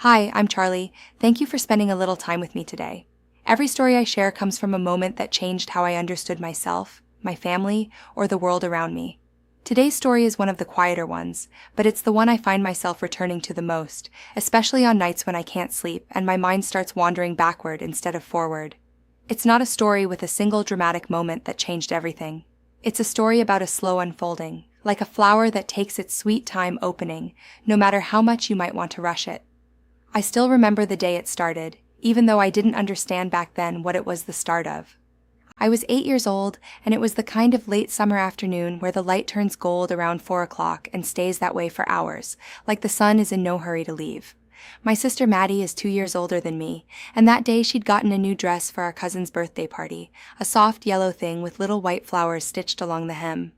Hi, I'm Charlie. Thank you for spending a little time with me today. Every story I share comes from a moment that changed how I understood myself, my family, or the world around me. Today's story is one of the quieter ones, but it's the one I find myself returning to the most, especially on nights when I can't sleep and my mind starts wandering backward instead of forward. It's not a story with a single dramatic moment that changed everything. It's a story about a slow unfolding, like a flower that takes its sweet time opening, no matter how much you might want to rush it. I still remember the day it started, even though I didn't understand back then what it was the start of. I was 8 years old, and it was the kind of late summer afternoon where the light turns gold around 4 o'clock and stays that way for hours, like the sun is in no hurry to leave. My sister Maddie is 2 years older than me, and that day she'd gotten a new dress for our cousin's birthday party, a soft yellow thing with little white flowers stitched along the hem.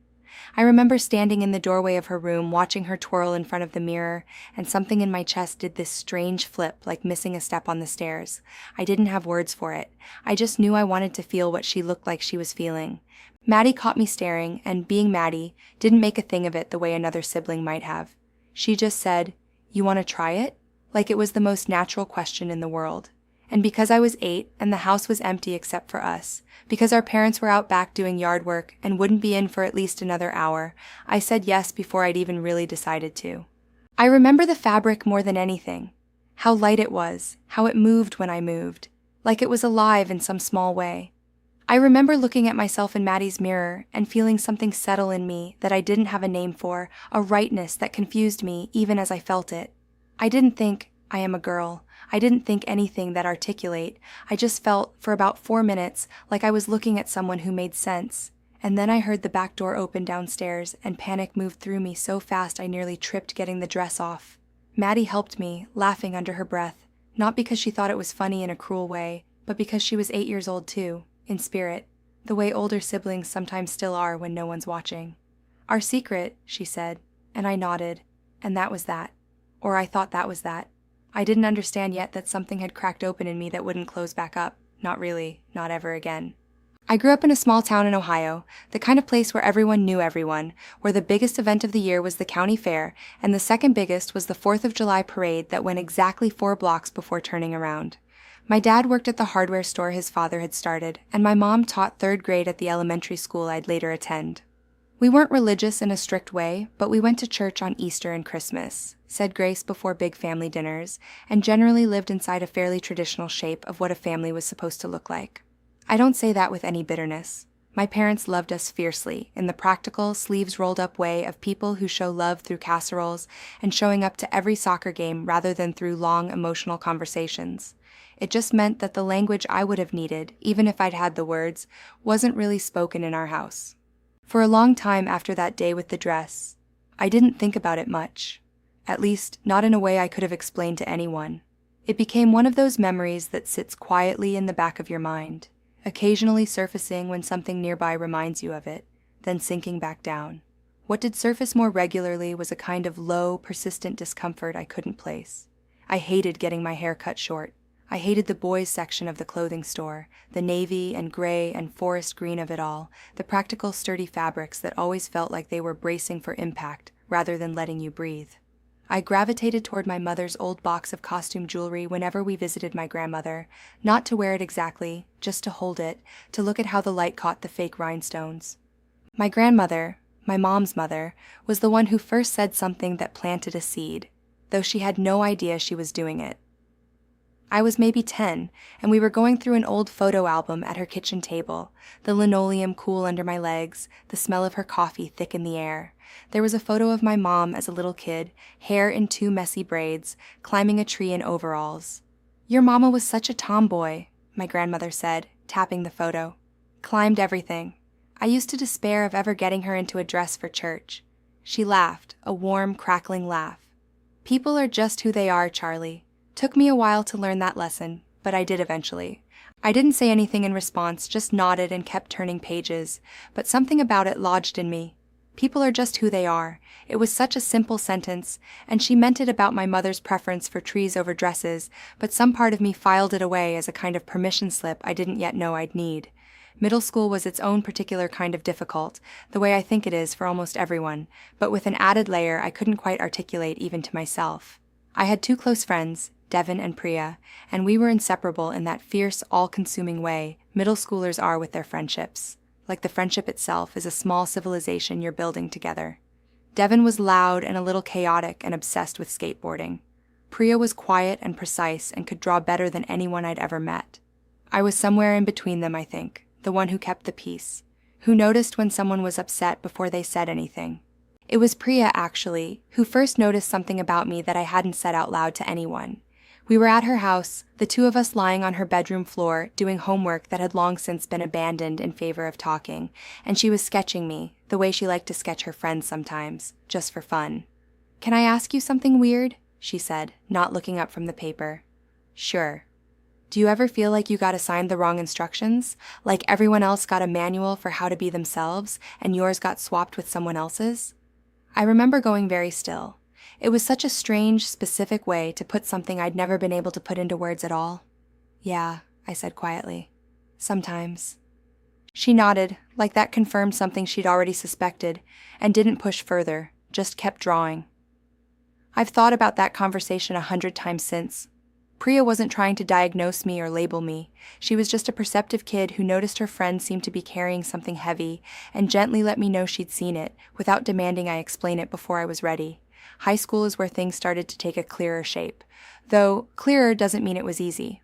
I remember standing in the doorway of her room watching her twirl in front of the mirror, and something in my chest did this strange flip like missing a step on the stairs. I didn't have words for it. I just knew I wanted to feel what she looked like she was feeling. Maddie caught me staring, and being Maddie, didn't make a thing of it the way another sibling might have. She just said, "You want to try it?" Like it was the most natural question in the world. And because I was 8 and the house was empty except for us, because our parents were out back doing yard work and wouldn't be in for at least another hour, I said yes before I'd even really decided to. I remember the fabric more than anything. How light it was, how it moved when I moved, like it was alive in some small way. I remember looking at myself in Maddie's mirror and feeling something settle in me that I didn't have a name for, a rightness that confused me even as I felt it. I didn't think, I am a girl. I didn't think anything that articulate. I just felt, for about 4 minutes, like I was looking at someone who made sense. And then I heard the back door open downstairs, and panic moved through me so fast I nearly tripped getting the dress off. Maddie helped me, laughing under her breath, not because she thought it was funny in a cruel way, but because she was 8 years old too, in spirit, the way older siblings sometimes still are when no one's watching. "Our secret," she said, and I nodded, and that was that. Or I thought that was that. I didn't understand yet that something had cracked open in me that wouldn't close back up. Not really, not ever again. I grew up in a small town in Ohio, the kind of place where everyone knew everyone, where the biggest event of the year was the county fair, and the second biggest was the 4th of July parade that went exactly 4 blocks before turning around. My dad worked at the hardware store his father had started, and my mom taught 3rd grade at the elementary school I'd later attend. We weren't religious in a strict way, but we went to church on Easter and Christmas, said grace before big family dinners, and generally lived inside a fairly traditional shape of what a family was supposed to look like. I don't say that with any bitterness. My parents loved us fiercely, in the practical, sleeves-rolled-up way of people who show love through casseroles and showing up to every soccer game rather than through long, emotional conversations. It just meant that the language I would have needed, even if I'd had the words, wasn't really spoken in our house. For a long time after that day with the dress, I didn't think about it much. At least, not in a way I could have explained to anyone. It became one of those memories that sits quietly in the back of your mind, occasionally surfacing when something nearby reminds you of it, then sinking back down. What did surface more regularly was a kind of low, persistent discomfort I couldn't place. I hated getting my hair cut short. I hated the boys' section of the clothing store, the navy and gray and forest green of it all, the practical sturdy fabrics that always felt like they were bracing for impact rather than letting you breathe. I gravitated toward my mother's old box of costume jewelry whenever we visited my grandmother, not to wear it exactly, just to hold it, to look at how the light caught the fake rhinestones. My grandmother, my mom's mother, was the one who first said something that planted a seed, though she had no idea she was doing it. I was maybe 10, and we were going through an old photo album at her kitchen table, the linoleum cool under my legs, the smell of her coffee thick in the air. There was a photo of my mom as a little kid, hair in 2 messy braids, climbing a tree in overalls. "Your mama was such a tomboy," my grandmother said, tapping the photo. "Climbed everything. I used to despair of ever getting her into a dress for church." She laughed, a warm, crackling laugh. "People are just who they are, Charlie. Took me a while to learn that lesson, but I did eventually. I didn't say anything in response, just nodded and kept turning pages, but something about it lodged in me. People are just who they are. It was such a simple sentence, and she meant it about my mother's preference for trees over dresses, but some part of me filed it away as a kind of permission slip I didn't yet know I'd need. Middle school was its own particular kind of difficult, the way I think it is for almost everyone, but with an added layer I couldn't quite articulate even to myself. I had 2 close friends, Devin and Priya, and we were inseparable in that fierce, all-consuming way middle schoolers are with their friendships. Like the friendship itself is a small civilization you're building together. Devin was loud and a little chaotic and obsessed with skateboarding. Priya was quiet and precise and could draw better than anyone I'd ever met. I was somewhere in between them, I think, the one who kept the peace, who noticed when someone was upset before they said anything. It was Priya, actually, who first noticed something about me that I hadn't said out loud to anyone. We were at her house, the two of us lying on her bedroom floor, doing homework that had long since been abandoned in favor of talking, and she was sketching me, the way she liked to sketch her friends sometimes, just for fun. "Can I ask you something weird?" she said, not looking up from the paper. "Sure." "Do you ever feel like you got assigned the wrong instructions? Like everyone else got a manual for how to be themselves, and yours got swapped with someone else's?" I remember going very still. It was such a strange, specific way to put something I'd never been able to put into words at all. "Yeah," I said quietly. "Sometimes." She nodded, like that confirmed something she'd already suspected, and didn't push further, just kept drawing. I've thought about that conversation 100 times since. Priya wasn't trying to diagnose me or label me. She was just a perceptive kid who noticed her friend seemed to be carrying something heavy and gently let me know she'd seen it, without demanding I explain it before I was ready. High school is where things started to take a clearer shape. Though, clearer doesn't mean it was easy.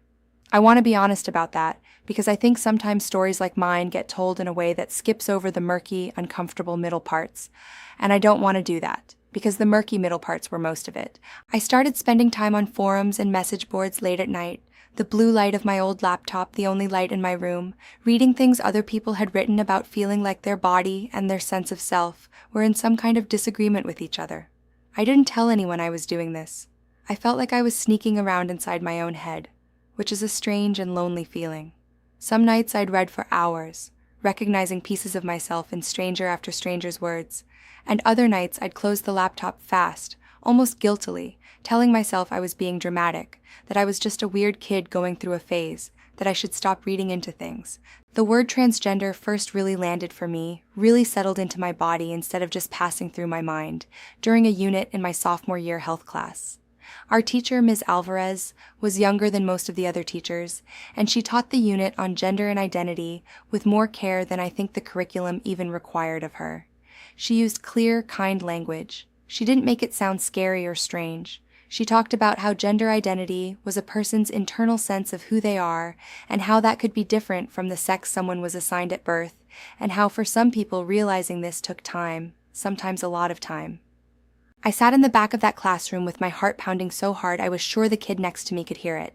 I want to be honest about that, because I think sometimes stories like mine get told in a way that skips over the murky, uncomfortable middle parts. And I don't want to do that, because the murky middle parts were most of it. I started spending time on forums and message boards late at night, the blue light of my old laptop the only light in my room, reading things other people had written about feeling like their body and their sense of self were in some kind of disagreement with each other. I didn't tell anyone I was doing this. I felt like I was sneaking around inside my own head, which is a strange and lonely feeling. Some nights I'd read for hours, recognizing pieces of myself in stranger after stranger's words, and other nights I'd close the laptop fast, almost guiltily, telling myself I was being dramatic, that I was just a weird kid going through a phase, that I should stop reading into things. The word transgender first really landed for me, really settled into my body instead of just passing through my mind, during a unit in my sophomore year health class. Our teacher, Ms. Alvarez, was younger than most of the other teachers, and she taught the unit on gender and identity with more care than I think the curriculum even required of her. She used clear, kind language. She didn't make it sound scary or strange. She talked about how gender identity was a person's internal sense of who they are and how that could be different from the sex someone was assigned at birth, and how for some people realizing this took time, sometimes a lot of time. I sat in the back of that classroom with my heart pounding so hard I was sure the kid next to me could hear it.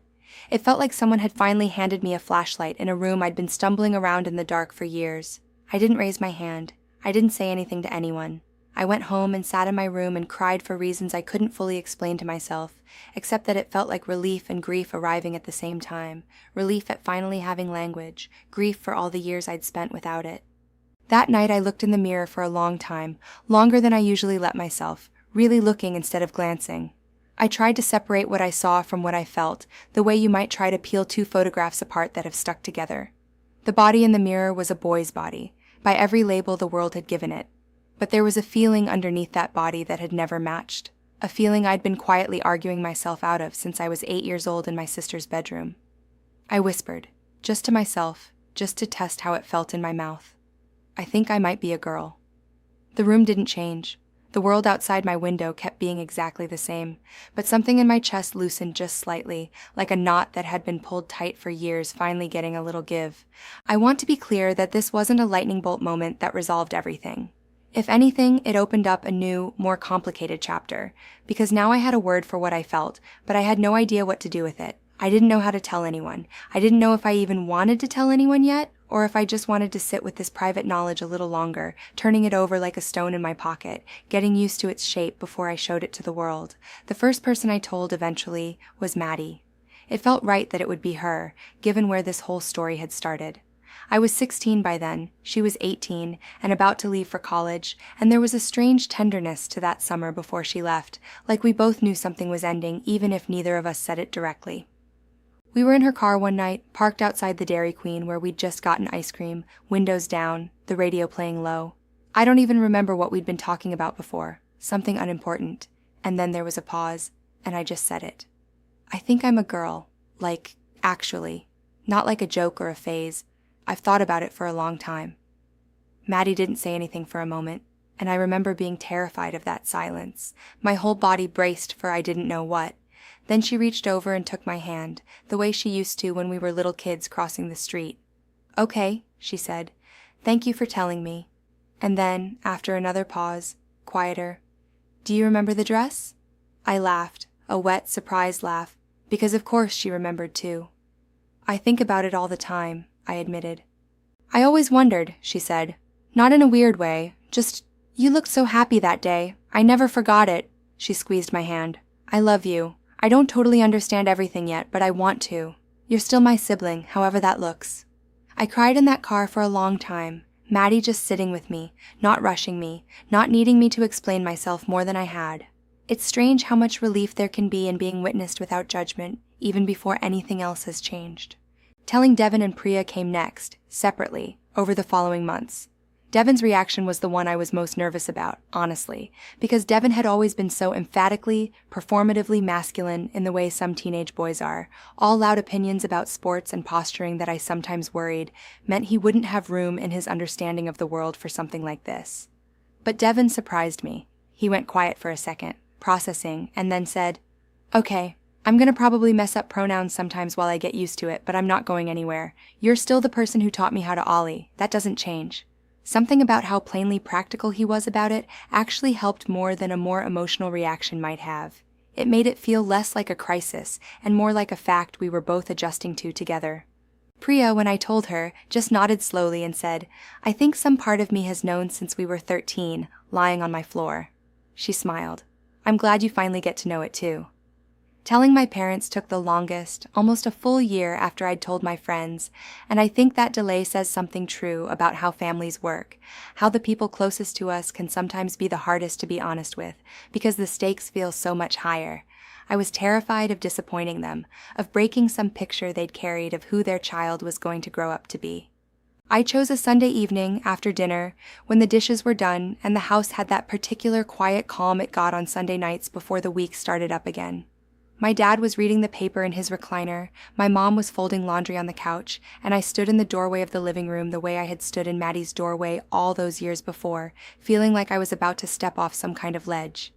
It felt like someone had finally handed me a flashlight in a room I'd been stumbling around in the dark for years. I didn't raise my hand. I didn't say anything to anyone. I went home and sat in my room and cried for reasons I couldn't fully explain to myself, except that it felt like relief and grief arriving at the same time. Relief at finally having language, grief for all the years I'd spent without it. That night I looked in the mirror for a long time, longer than I usually let myself, really looking instead of glancing. I tried to separate what I saw from what I felt, the way you might try to peel two photographs apart that have stuck together. The body in the mirror was a boy's body, by every label the world had given it. But there was a feeling underneath that body that had never matched, a feeling I'd been quietly arguing myself out of since I was 8 years old in my sister's bedroom. I whispered, just to myself, just to test how it felt in my mouth. "I think I might be a girl." The room didn't change. The world outside my window kept being exactly the same, but something in my chest loosened just slightly, like a knot that had been pulled tight for years finally getting a little give. I want to be clear that this wasn't a lightning bolt moment that resolved everything. If anything, it opened up a new, more complicated chapter, because now I had a word for what I felt, but I had no idea what to do with it. I didn't know how to tell anyone. I didn't know if I even wanted to tell anyone yet, or if I just wanted to sit with this private knowledge a little longer, turning it over like a stone in my pocket, getting used to its shape before I showed it to the world. The first person I told eventually was Maddie. It felt right that it would be her, given where this whole story had started. I was 16 by then, she was 18, and about to leave for college, and there was a strange tenderness to that summer before she left, like we both knew something was ending even if neither of us said it directly. We were in her car one night, parked outside the Dairy Queen where we'd just gotten ice cream, windows down, the radio playing low. I don't even remember what we'd been talking about before, something unimportant, and then there was a pause, and I just said it. I think I'm a girl. Like, actually. Not like a joke or a phase. I've thought about it for a long time. Maddie didn't say anything for a moment, and I remember being terrified of that silence. My whole body braced for I didn't know what. Then she reached over and took my hand, the way she used to when we were little kids crossing the street. "Okay," she said. "Thank you for telling me." And then, after another pause, quieter, "Do you remember the dress?" I laughed, a wet, surprised laugh, because of course she remembered too. "I think about it all the time," I admitted. "I always wondered," she said. "Not in a weird way, just, you looked so happy that day. I never forgot it." She squeezed my hand. "I love you. I don't totally understand everything yet, but I want to. You're still my sibling, however that looks." I cried in that car for a long time, Maddie just sitting with me, not rushing me, not needing me to explain myself more than I had. It's strange how much relief there can be in being witnessed without judgment, even before anything else has changed. Telling Devin and Priya came next, separately, over the following months. Devin's reaction was the one I was most nervous about, honestly, because Devin had always been so emphatically, performatively masculine in the way some teenage boys are, all loud opinions about sports and posturing that I sometimes worried meant he wouldn't have room in his understanding of the world for something like this. But Devin surprised me. He went quiet for a second, processing, and then said, "Okay, I'm gonna probably mess up pronouns sometimes while I get used to it, but I'm not going anywhere. You're still the person who taught me how to ollie. That doesn't change." Something about how plainly practical he was about it actually helped more than a more emotional reaction might have. It made it feel less like a crisis and more like a fact we were both adjusting to together. Priya, when I told her, just nodded slowly and said, "I think some part of me has known since we were 13, lying on my floor." She smiled. "I'm glad you finally get to know it too." Telling my parents took the longest, almost a full year after I'd told my friends, and I think that delay says something true about how families work, how the people closest to us can sometimes be the hardest to be honest with, because the stakes feel so much higher. I was terrified of disappointing them, of breaking some picture they'd carried of who their child was going to grow up to be. I chose a Sunday evening after dinner, when the dishes were done and the house had that particular quiet calm it got on Sunday nights before the week started up again. My dad was reading the paper in his recliner, my mom was folding laundry on the couch, and I stood in the doorway of the living room the way I had stood in Maddie's doorway all those years before, feeling like I was about to step off some kind of ledge.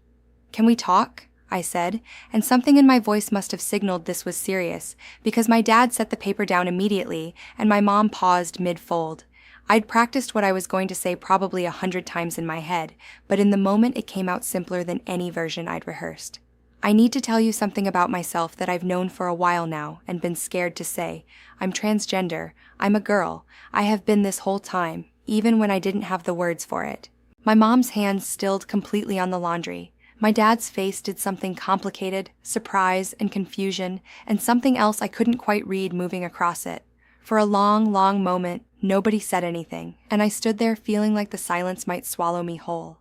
"Can we talk?" I said, and something in my voice must have signaled this was serious, because my dad set the paper down immediately, and my mom paused mid-fold. I'd practiced what I was going to say probably 100 times in my head, but in the moment it came out simpler than any version I'd rehearsed. "I need to tell you something about myself that I've known for a while now and been scared to say. I'm transgender. I'm a girl. I have been this whole time, even when I didn't have the words for it." My mom's hands stilled completely on the laundry. My dad's face did something complicated, surprise and confusion, and something else I couldn't quite read moving across it. For a long, long moment, nobody said anything, and I stood there feeling like the silence might swallow me whole.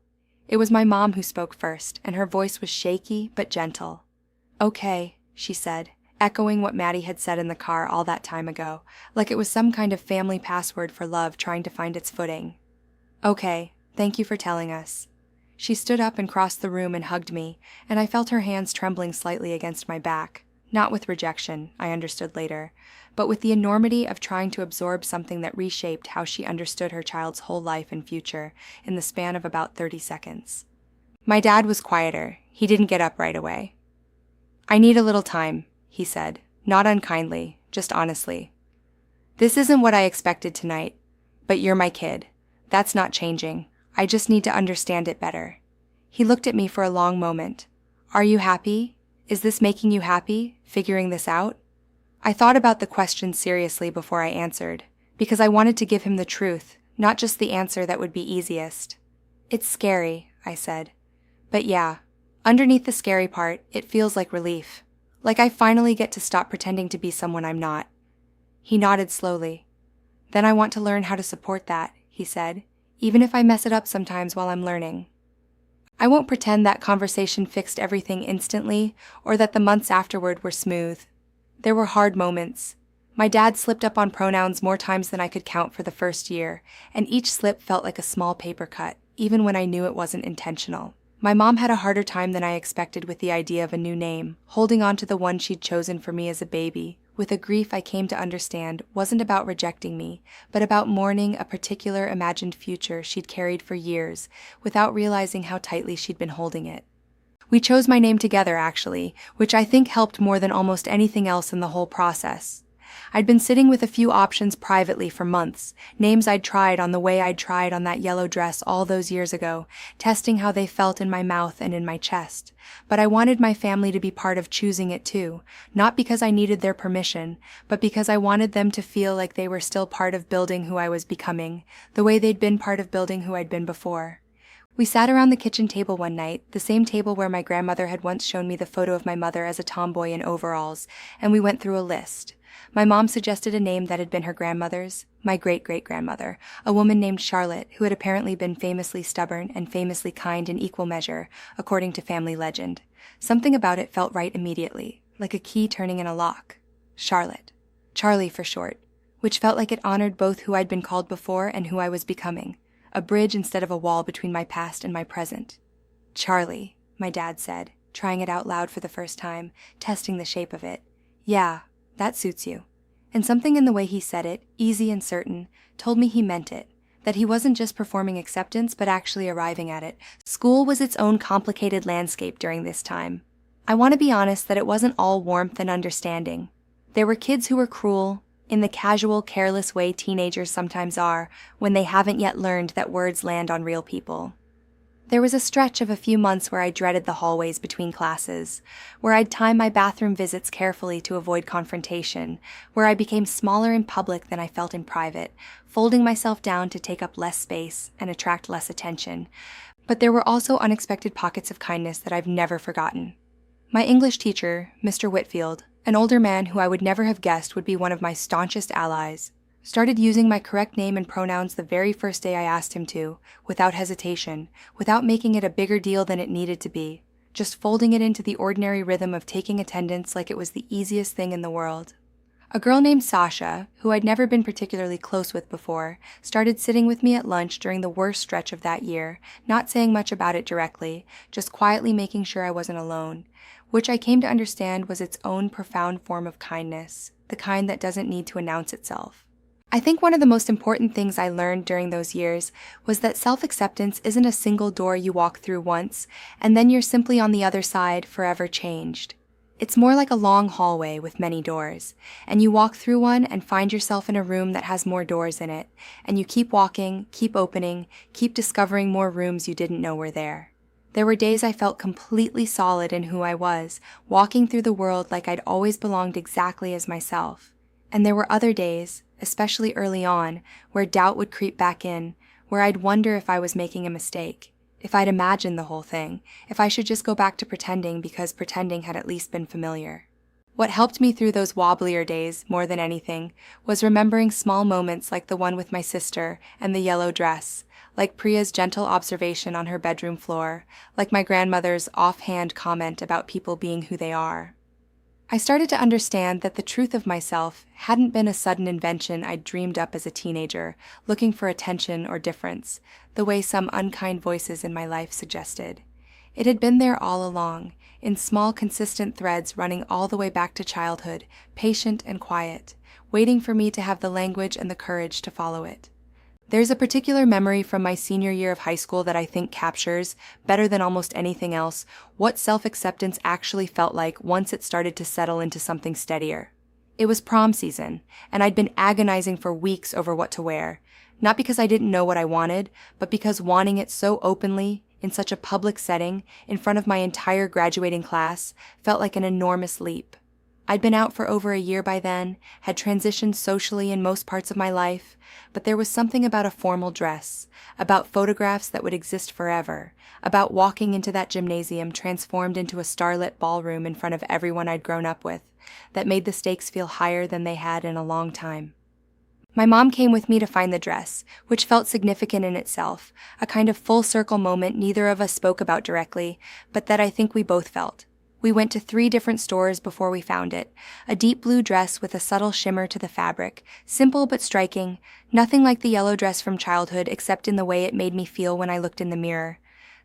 It was my mom who spoke first, and her voice was shaky but gentle. "Okay," she said, echoing what Maddie had said in the car all that time ago, like it was some kind of family password for love trying to find its footing. "Okay, thank you for telling us." She stood up and crossed the room and hugged me, and I felt her hands trembling slightly against my back, not with rejection, I understood later, but with the enormity of trying to absorb something that reshaped how she understood her child's whole life and future in the span of about 30 seconds. My dad was quieter. He didn't get up right away. "I need a little time," he said, not unkindly, just honestly. "This isn't what I expected tonight, but you're my kid. That's not changing. I just need to understand it better." He looked at me for a long moment. "Are you happy? Is this making you happy, figuring this out?" I thought about the question seriously before I answered, because I wanted to give him the truth, not just the answer that would be easiest. "It's scary," I said. "But yeah, underneath the scary part, it feels like relief. Like I finally get to stop pretending to be someone I'm not." He nodded slowly. "Then I want to learn how to support that," he said, "even if I mess it up sometimes while I'm learning." I won't pretend that conversation fixed everything instantly, or that the months afterward were smooth. There were hard moments. My dad slipped up on pronouns more times than I could count for the first year, and each slip felt like a small paper cut, even when I knew it wasn't intentional. My mom had a harder time than I expected with the idea of a new name, holding on to the one she'd chosen for me as a baby, with a grief I came to understand wasn't about rejecting me, but about mourning a particular imagined future she'd carried for years, without realizing how tightly she'd been holding it. We chose my name together, actually, which I think helped more than almost anything else in the whole process. I'd been sitting with a few options privately for months, names I'd tried on the way I'd tried on that yellow dress all those years ago, testing how they felt in my mouth and in my chest. But I wanted my family to be part of choosing it too, not because I needed their permission, but because I wanted them to feel like they were still part of building who I was becoming, the way they'd been part of building who I'd been before. We sat around the kitchen table one night, the same table where my grandmother had once shown me the photo of my mother as a tomboy in overalls, and we went through a list. My mom suggested a name that had been her grandmother's, my great-great-grandmother, a woman named Charlotte, who had apparently been famously stubborn and famously kind in equal measure, according to family legend. Something about it felt right immediately, like a key turning in a lock. Charlotte. Charlie for short, which felt like it honored both who I'd been called before and who I was becoming. A bridge instead of a wall between my past and my present. Charlie, my dad said, trying it out loud for the first time, testing the shape of it. Yeah, that suits you. And something in the way he said it, easy and certain, told me he meant it, that he wasn't just performing acceptance but actually arriving at it. School was its own complicated landscape during this time. I want to be honest that it wasn't all warmth and understanding. There were kids who were cruel, in the casual, careless way teenagers sometimes are when they haven't yet learned that words land on real people. There was a stretch of a few months where I dreaded the hallways between classes, where I'd time my bathroom visits carefully to avoid confrontation, where I became smaller in public than I felt in private, folding myself down to take up less space and attract less attention. But there were also unexpected pockets of kindness that I've never forgotten. My English teacher, Mr. Whitfield, an older man who I would never have guessed would be one of my staunchest allies, started using my correct name and pronouns the very first day I asked him to, without hesitation, without making it a bigger deal than it needed to be, just folding it into the ordinary rhythm of taking attendance like it was the easiest thing in the world. A girl named Sasha, who I'd never been particularly close with before, started sitting with me at lunch during the worst stretch of that year, not saying much about it directly, just quietly making sure I wasn't alone, which I came to understand was its own profound form of kindness, the kind that doesn't need to announce itself. I think one of the most important things I learned during those years was that self-acceptance isn't a single door you walk through once, and then you're simply on the other side, forever changed. It's more like a long hallway with many doors, and you walk through one and find yourself in a room that has more doors in it, and you keep walking, keep opening, keep discovering more rooms you didn't know were there. There were days I felt completely solid in who I was, walking through the world like I'd always belonged exactly as myself. And there were other days, especially early on, where doubt would creep back in, where I'd wonder if I was making a mistake, if I'd imagined the whole thing, if I should just go back to pretending because pretending had at least been familiar. What helped me through those wobblier days, more than anything, was remembering small moments like the one with my sister and the yellow dress, like Priya's gentle observation on her bedroom floor, like my grandmother's offhand comment about people being who they are. I started to understand that the truth of myself hadn't been a sudden invention I'd dreamed up as a teenager, looking for attention or difference, the way some unkind voices in my life suggested. It had been there all along, in small consistent threads running all the way back to childhood, patient and quiet, waiting for me to have the language and the courage to follow it. There's a particular memory from my senior year of high school that I think captures, better than almost anything else, what self-acceptance actually felt like once it started to settle into something steadier. It was prom season, and I'd been agonizing for weeks over what to wear, not because I didn't know what I wanted, but because wanting it so openly, in such a public setting, in front of my entire graduating class, felt like an enormous leap. I'd been out for over a year by then, had transitioned socially in most parts of my life, but there was something about a formal dress, about photographs that would exist forever, about walking into that gymnasium transformed into a starlit ballroom in front of everyone I'd grown up with, that made the stakes feel higher than they had in a long time. My mom came with me to find the dress, which felt significant in itself, a kind of full-circle moment neither of us spoke about directly, but that I think we both felt. We went to 3 different stores before we found it, a deep blue dress with a subtle shimmer to the fabric, simple but striking, nothing like the yellow dress from childhood except in the way it made me feel when I looked in the mirror.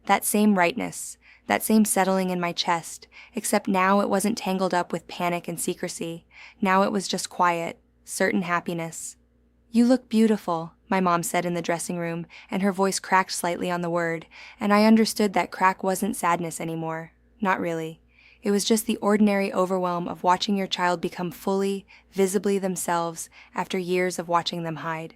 that same rightness, that same settling in my chest, except now it wasn't tangled up with panic and secrecy. Now it was just quiet, certain happiness. "You look beautiful," my mom said in the dressing room, and her voice cracked slightly on the word, and I understood that crack wasn't sadness anymore. Not really. It was just the ordinary overwhelm of watching your child become fully, visibly themselves after years of watching them hide.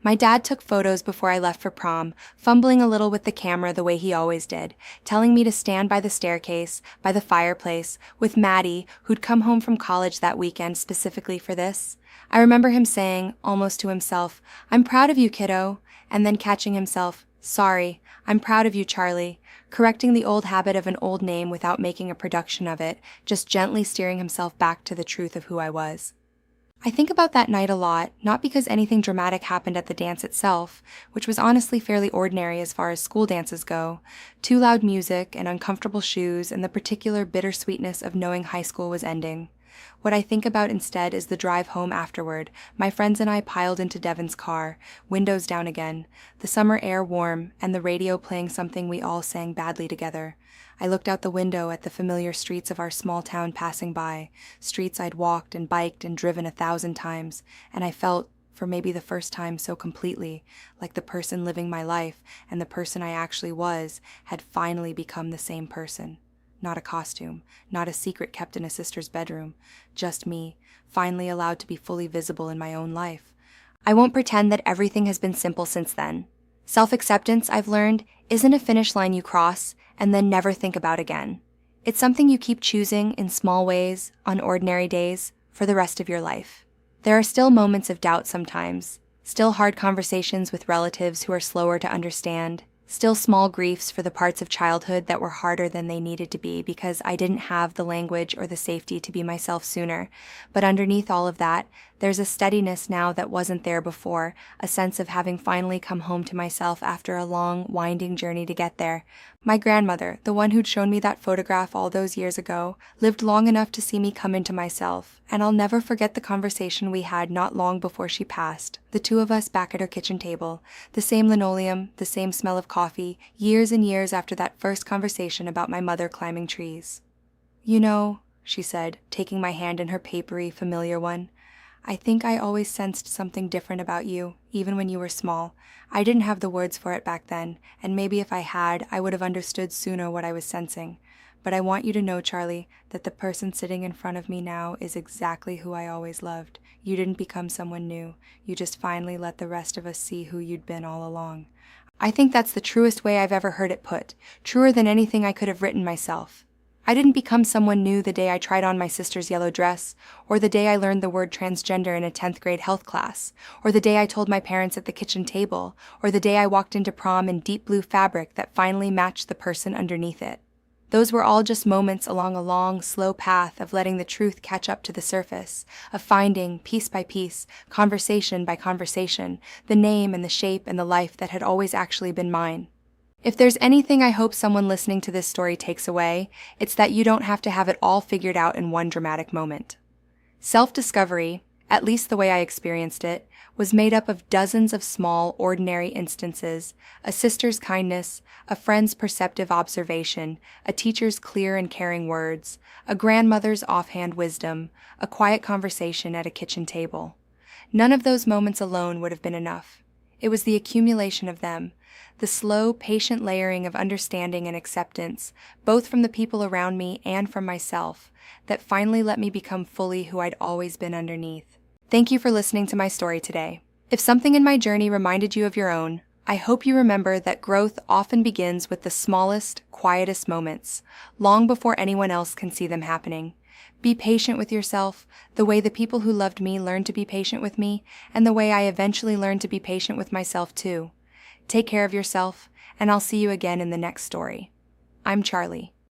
My dad took photos before I left for prom, fumbling a little with the camera the way he always did, telling me to stand by the staircase, by the fireplace, with Maddie, who'd come home from college that weekend specifically for this. I remember him saying, almost to himself, "I'm proud of you, kiddo," and then catching himself, "Sorry, I'm proud of you, Charlie," correcting the old habit of an old name without making a production of it, just gently steering himself back to the truth of who I was. I think about that night a lot, not because anything dramatic happened at the dance itself, which was honestly fairly ordinary as far as school dances go, too loud music and uncomfortable shoes and the particular bittersweetness of knowing high school was ending. What I think about instead is the drive home afterward, my friends and I piled into Devon's car, windows down again, the summer air warm, and the radio playing something we all sang badly together. I looked out the window at the familiar streets of our small town passing by, streets I'd walked and biked and driven 1,000 times, and I felt, for maybe the first time so completely, like the person living my life and the person I actually was had finally become the same person. Not a costume, not a secret kept in a sister's bedroom, just me, finally allowed to be fully visible in my own life. I won't pretend that everything has been simple since then. Self-acceptance, I've learned, isn't a finish line you cross and then never think about again. It's something you keep choosing in small ways, on ordinary days, for the rest of your life. There are still moments of doubt sometimes, still hard conversations with relatives who are slower to understand, still small griefs for the parts of childhood that were harder than they needed to be because I didn't have the language or the safety to be myself sooner. But underneath all of that, there's a steadiness now that wasn't there before, a sense of having finally come home to myself after a long, winding journey to get there. My grandmother, the one who'd shown me that photograph all those years ago, lived long enough to see me come into myself, and I'll never forget the conversation we had not long before she passed, the two of us back at her kitchen table, the same linoleum, the same smell of coffee, years and years after that first conversation about my mother climbing trees. "You know," she said, taking my hand in her papery, familiar one, "I think I always sensed something different about you, even when you were small. I didn't have the words for it back then, and maybe if I had, I would have understood sooner what I was sensing. But I want you to know, Charlie, that the person sitting in front of me now is exactly who I always loved. You didn't become someone new. You just finally let the rest of us see who you'd been all along." I think that's the truest way I've ever heard it put, truer than anything I could have written myself. I didn't become someone new the day I tried on my sister's yellow dress, or the day I learned the word transgender in a 10th grade health class, or the day I told my parents at the kitchen table, or the day I walked into prom in deep blue fabric that finally matched the person underneath it. Those were all just moments along a long, slow path of letting the truth catch up to the surface, of finding, piece by piece, conversation by conversation, the name and the shape and the life that had always actually been mine. If there's anything I hope someone listening to this story takes away, it's that you don't have to have it all figured out in one dramatic moment. Self-discovery, at least the way I experienced it, was made up of dozens of small, ordinary instances, a sister's kindness, a friend's perceptive observation, a teacher's clear and caring words, a grandmother's offhand wisdom, a quiet conversation at a kitchen table. None of those moments alone would have been enough. It was the accumulation of them, the slow, patient layering of understanding and acceptance, both from the people around me and from myself, that finally let me become fully who I'd always been underneath. Thank you for listening to my story today. If something in my journey reminded you of your own, I hope you remember that growth often begins with the smallest, quietest moments, long before anyone else can see them happening. Be patient with yourself, the way the people who loved me learned to be patient with me, and the way I eventually learned to be patient with myself too. Take care of yourself, and I'll see you again in the next story. I'm Charlie.